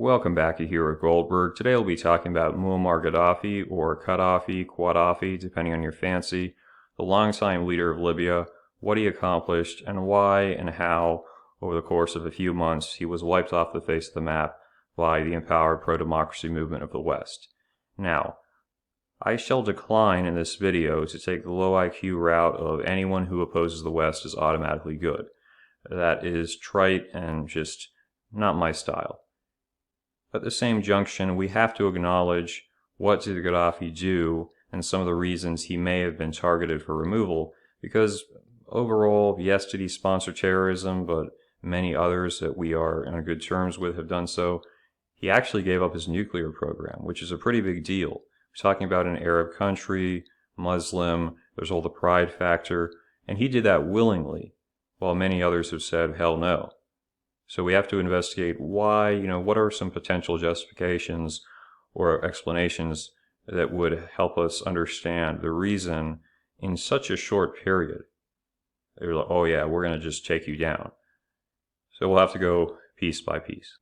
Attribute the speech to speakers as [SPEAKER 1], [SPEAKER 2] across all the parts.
[SPEAKER 1] Welcome back to here at Goldberg. Today we'll be talking about Muammar Gaddafi, or Gaddafi, Gaddafi, depending on your fancy, the longtime leader of Libya, what he accomplished, and why and how, over the course of a few months, he was wiped off the face of the map by the empowered pro-democracy movement of the West. Now, I shall decline in this video to take the low IQ route of anyone who opposes the West is automatically good. That is trite and just not my style. At the same junction, we have to acknowledge what did Gaddafi do and some of the reasons he may have been targeted for removal, because overall, yes, did he sponsor terrorism, but many others that we are on good terms with have done so. He actually gave up his nuclear program, which is a pretty big deal. We're talking about an Arab country, Muslim, there's all the pride factor, and he did that willingly, while many others have said, hell no. So we have to investigate why, what are some potential justifications or explanations that would help us understand the reason in such a short period. They're like, oh yeah, we're going to just take you down. So we'll have to go piece by piece.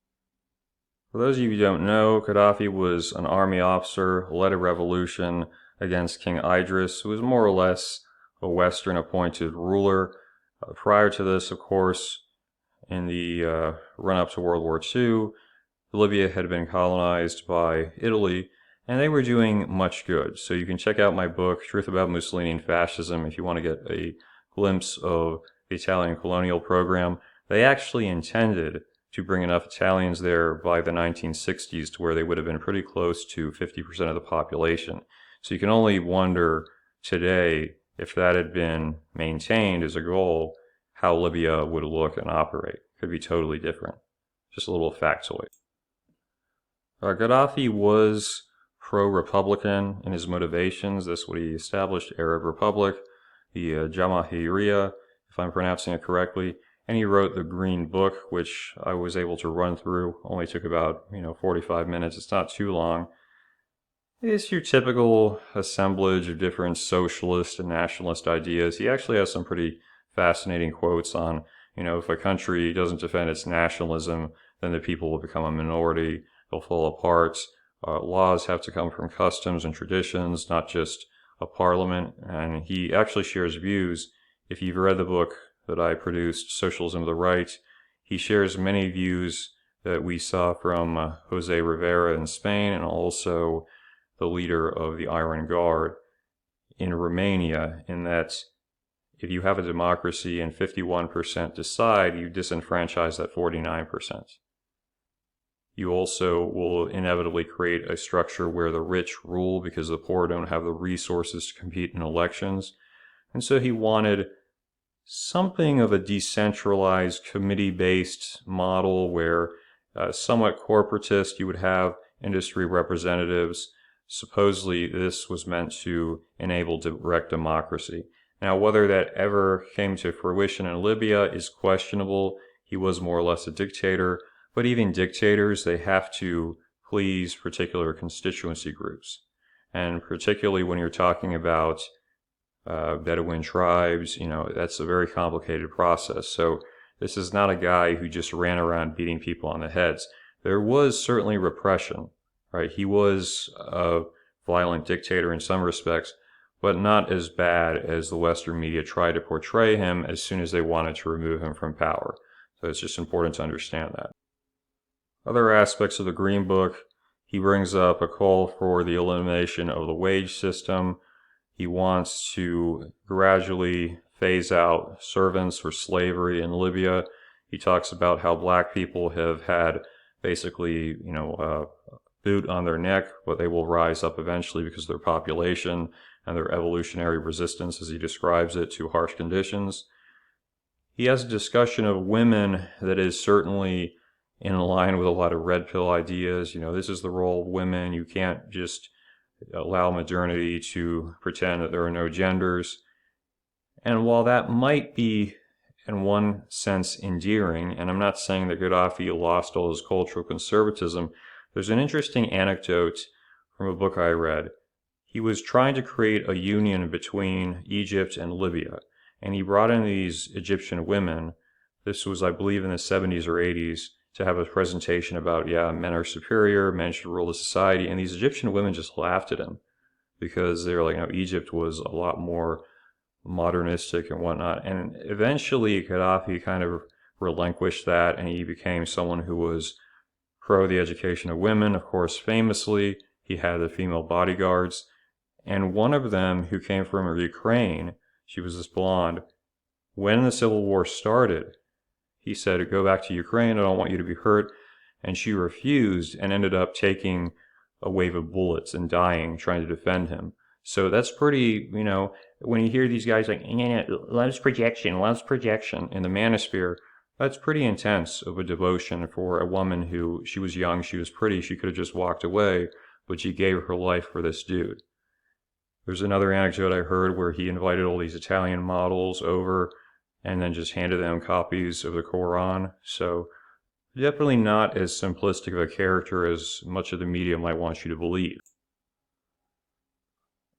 [SPEAKER 1] For those of you who don't know, Gaddafi was an army officer, led a revolution against King Idris, who was more or less a Western appointed ruler. Prior to this, of course, in the run-up to World War II, Libya had been colonized by Italy, and they were doing much good. So you can check out my book, Truth About Mussolini and Fascism, if you want to get a glimpse of the Italian colonial program. They actually intended to bring enough Italians there by the 1960s to where they would have been pretty close to 50% of the population. So you can only wonder today, if that had been maintained as a goal, how Libya would look and operate. Could be totally different. Just a little factoid. Gaddafi was pro-Republican in his motivations. That's what he established, Arab Republic, the Jamahiriya, if I'm pronouncing it correctly. And he wrote the Green Book, which I was able to run through. Only took about 45 minutes. It's not too long. It's your typical assemblage of different socialist and nationalist ideas. He actually has some pretty fascinating quotes on, if a country doesn't defend its nationalism, then the people will become a minority, they'll fall apart. Laws have to come from customs and traditions, not just a parliament. And he actually shares views. If you've read the book that I produced, Socialism of the Right, he shares many views that we saw from Jose Rivera in Spain, and also the leader of the Iron Guard in Romania, in that if you have a democracy and 51% decide, you disenfranchise that 49%. You also will inevitably create a structure where the rich rule because the poor don't have the resources to compete in elections. And so he wanted something of a decentralized, committee-based model where somewhat corporatist, you would have industry representatives. Supposedly this was meant to enable direct democracy. Now, whether that ever came to fruition in Libya is questionable. He was more or less a dictator, but even dictators, they have to please particular constituency groups. And particularly when you're talking about Bedouin tribes, that's a very complicated process. So this is not a guy who just ran around beating people on the heads. There was certainly repression, right? He was a violent dictator in some respects, but not as bad as the Western media tried to portray him as soon as they wanted to remove him from power. So it's just important to understand that. Other aspects of the Green Book, he brings up a call for the elimination of the wage system. He wants to gradually phase out servants or slavery in Libya. He talks about how black people have had basically, boot on their neck, but they will rise up eventually because of their population and their evolutionary resistance, as he describes it, to harsh conditions. He has a discussion of women that is certainly in line with a lot of red pill ideas. This is the role of women. You can't just allow modernity to pretend that there are no genders. And while that might be, in one sense, endearing, and I'm not saying that Gaddafi lost all his cultural conservatism, there's an interesting anecdote from a book I read. He was trying to create a union between Egypt and Libya, and he brought in these Egyptian women. This was, I believe, in the 70s or 80s, to have a presentation about, yeah, men are superior, men should rule the society, and these Egyptian women just laughed at him because they were like, no, Egypt was a lot more modernistic and whatnot. And eventually Gaddafi kind of relinquished that, and he became someone who was pro the education of women. Of course, famously, he had the female bodyguards, and one of them, who came from Ukraine, she was this blonde, when the Civil War started, he said, go back to Ukraine, I don't want you to be hurt. And she refused and ended up taking a wave of bullets and dying trying to defend him. So that's pretty, when you hear these guys like, loves projection in the manosphere, that's pretty intense of a devotion for a woman who, she was young, she was pretty, she could have just walked away, but she gave her life for this dude. There's another anecdote I heard where he invited all these Italian models over and then just handed them copies of the Quran. So definitely not as simplistic of a character as much of the media might want you to believe.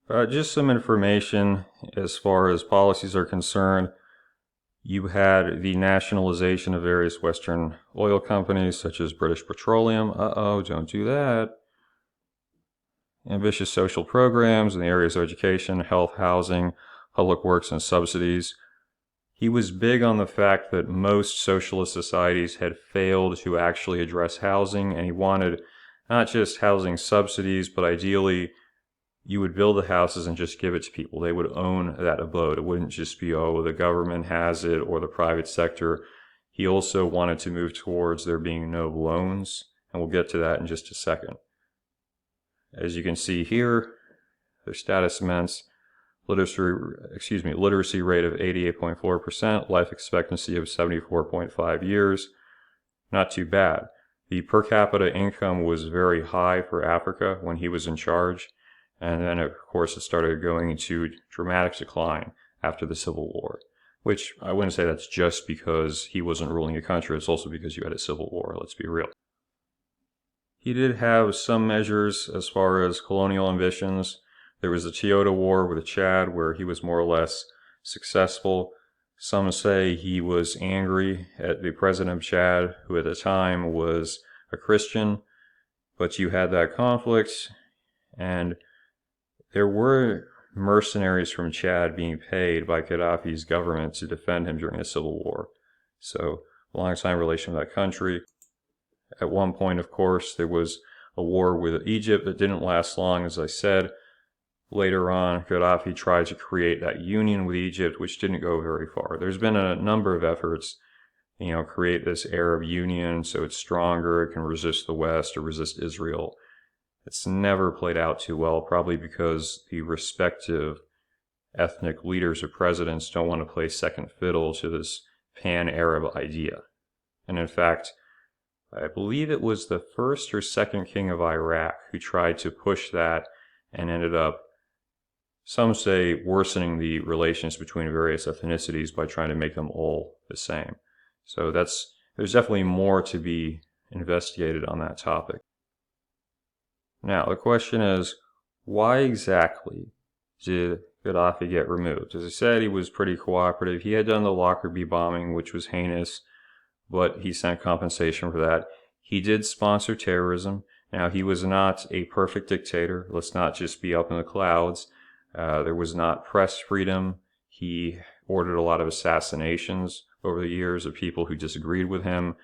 [SPEAKER 1] Just some information as far as policies are concerned. You had the nationalization of various Western oil companies, such as British Petroleum. Don't do that. Ambitious social programs in the areas of education, health, housing, public works, and subsidies. He was big on the fact that most socialist societies had failed to actually address housing, and he wanted not just housing subsidies, but ideally you would build the houses and just give it to people. They would own that abode. It wouldn't just be, oh, the government has it or the private sector. He also wanted to move towards there being no loans, and we'll get to that in just a second. As you can see here, their status immense. Literacy rate of 88.4%, life expectancy of 74.5 years. Not too bad. The per capita income was very high for Africa when he was in charge, and then of course it started going into dramatic decline after the Civil War, which I wouldn't say that's just because he wasn't ruling a country, it's also because you had a civil war, let's be real. He did have some measures as far as colonial ambitions. There was the Toyota War with Chad, where he was more or less successful. Some say he was angry at the president of Chad, who at the time was a Christian, but you had that conflict, and there were mercenaries from Chad being paid by Gaddafi's government to defend him during the Civil War. So, long-time relation with that country. At one point, of course, there was a war with Egypt that didn't last long, as I said. Later on, Gaddafi tried to create that union with Egypt, which didn't go very far. There's been a number of efforts, create this Arab Union so it's stronger, it can resist the West or resist Israel. It's never played out too well, probably because the respective ethnic leaders or presidents don't want to play second fiddle to this pan-Arab idea. And in fact, I believe it was the first or second king of Iraq who tried to push that and ended up, some say, worsening the relations between various ethnicities by trying to make them all the same. So there's definitely more to be investigated on that topic. Now, the question is, why exactly did Gaddafi get removed? As I said, he was pretty cooperative. He had done the Lockerbie bombing, which was heinous, but he sent compensation for that. He did sponsor terrorism. Now, he was not a perfect dictator. Let's not just be up in the clouds. There was not press freedom. He ordered a lot of assassinations over the years of people who disagreed with him.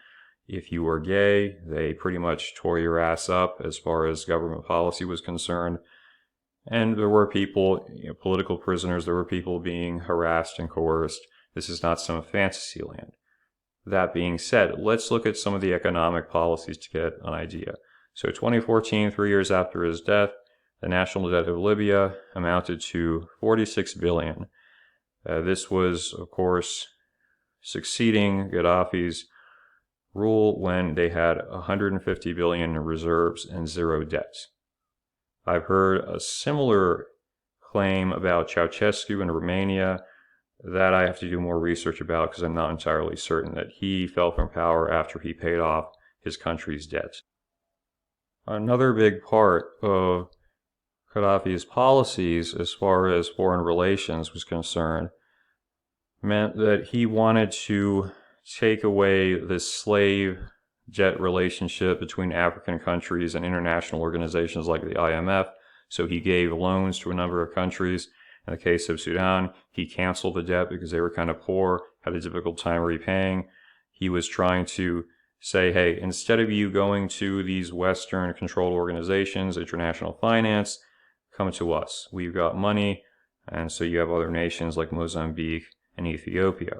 [SPEAKER 1] If you were gay, they pretty much tore your ass up as far as government policy was concerned. And there were people, political prisoners, there were people being harassed and coerced. This is not some fantasy land. That being said, let's look at some of the economic policies to get an idea. So 2014, 3 years after his death, the national debt of Libya amounted to 46 billion. This was, of course, succeeding Gaddafi's rule when they had 150 billion in reserves and zero debt. I've heard a similar claim about Ceausescu in Romania that I have to do more research about because I'm not entirely certain that he fell from power after he paid off his country's debt. Another big part of Gaddafi's policies as far as foreign relations was concerned meant that he wanted to take away this slave jet relationship between African countries and international organizations like the IMF. So he gave loans to a number of countries. In the case of Sudan, he canceled the debt because they were kind of poor, had a difficult time repaying. He was trying to say, hey, instead of you going to these Western controlled organizations, international finance, come to us. We've got money. And so you have other nations like Mozambique and Ethiopia.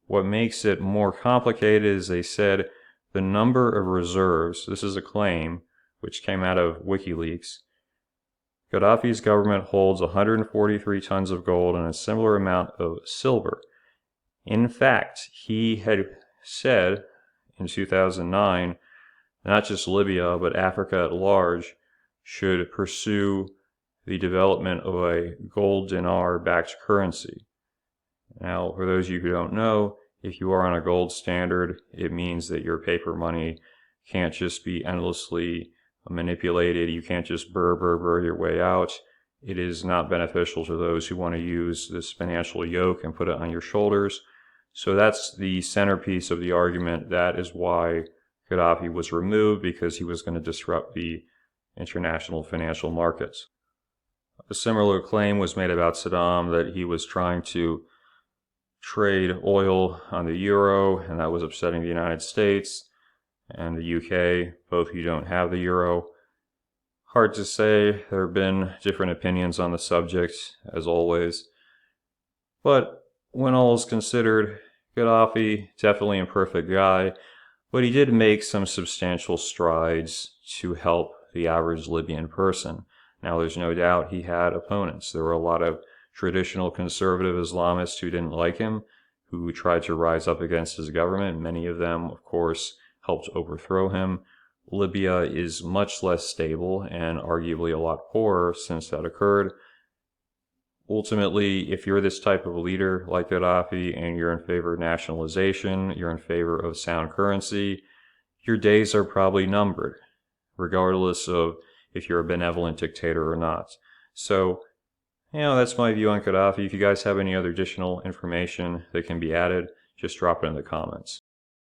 [SPEAKER 1] What makes it more complicated is they said the number of reserves, this is a claim which came out of WikiLeaks. Gaddafi's government holds 143 tons of gold and a similar amount of silver. In fact, he had said in 2009, not just Libya, but Africa at large should pursue the development of a gold dinar-backed currency. Now, for those of you who don't know, if you are on a gold standard, it means that your paper money can't just be endlessly manipulated. You can't just burr your way out. It is not beneficial to those who want to use this financial yoke and put it on your shoulders. So that's the centerpiece of the argument. That is why Gaddafi was removed, because he was going to disrupt the international financial markets. A similar claim was made about Saddam, that he was trying to trade oil on the euro, and that was upsetting the United States and the UK, both who don't have the euro. Hard to say. There have been different opinions on the subject, as always. But when all is considered, Gaddafi, definitely an imperfect guy, but he did make some substantial strides to help the average Libyan person. Now, there's no doubt he had opponents. There were a lot of traditional conservative Islamists who didn't like him, who tried to rise up against his government. Many of them, of course, helped overthrow him. Libya is much less stable and arguably a lot poorer since that occurred. Ultimately, if you're this type of leader like Gaddafi and you're in favor of nationalization, you're in favor of sound currency, your days are probably numbered, regardless of if you're a benevolent dictator or not. So, that's my view on Gaddafi. If you guys have any other additional information that can be added, just drop it in the comments.